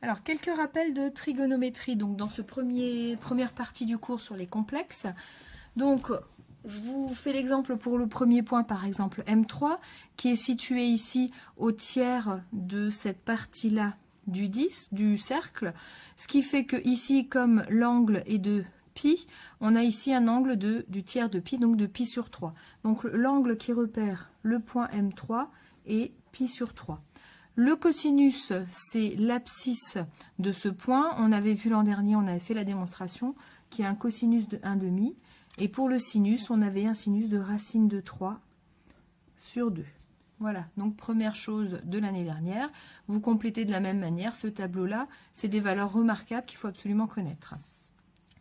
Alors, quelques rappels de trigonométrie, donc dans ce première partie du cours sur les complexes. Donc, je vous fais l'exemple pour le premier point, par exemple M3, qui est situé ici au tiers de cette partie-là du 10, du cercle, ce qui fait que ici, comme l'angle est de pi, on a ici un angle du tiers de pi, donc de pi sur 3. Donc l'angle qui repère le point M3 est pi sur 3. Le cosinus, c'est l'abscisse de ce point. On avait vu l'an dernier, on avait fait la démonstration, qui est un cosinus de 1,5. Et pour le sinus, on avait un sinus de racine de 3 sur 2. Voilà, donc première chose de l'année dernière. Vous complétez de la même manière. Ce tableau-là, c'est des valeurs remarquables qu'il faut absolument connaître.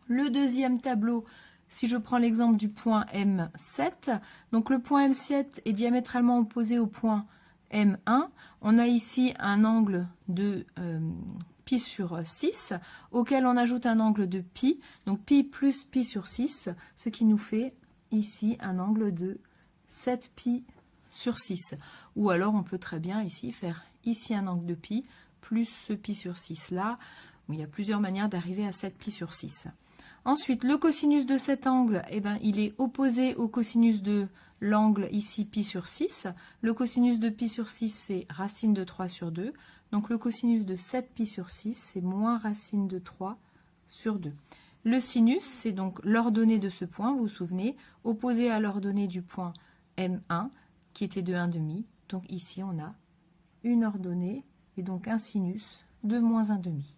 Le deuxième tableau, si je prends l'exemple du point M7, donc le point M7 est diamétralement opposé au point M1. On a ici un angle de pi sur 6, auquel on ajoute un angle de pi, donc pi plus pi sur 6, ce qui nous fait ici un angle de 7 pi sur 6. Ou alors on peut très bien ici faire ici un angle de pi plus ce pi sur 6 là, où il y a plusieurs manières d'arriver à 7 pi sur 6. Ensuite, le cosinus de cet angle, eh ben, il est opposé au cosinus de l'angle ici pi sur 6. Le cosinus de pi sur 6, c'est racine de 3 sur 2. Donc le cosinus de 7 pi sur 6, c'est moins racine de 3 sur 2. Le sinus, c'est donc l'ordonnée de ce point, vous vous souvenez, opposé à l'ordonnée du point M1, qui était de 1,5. Donc ici, on a une ordonnée et donc un sinus de moins 1,5.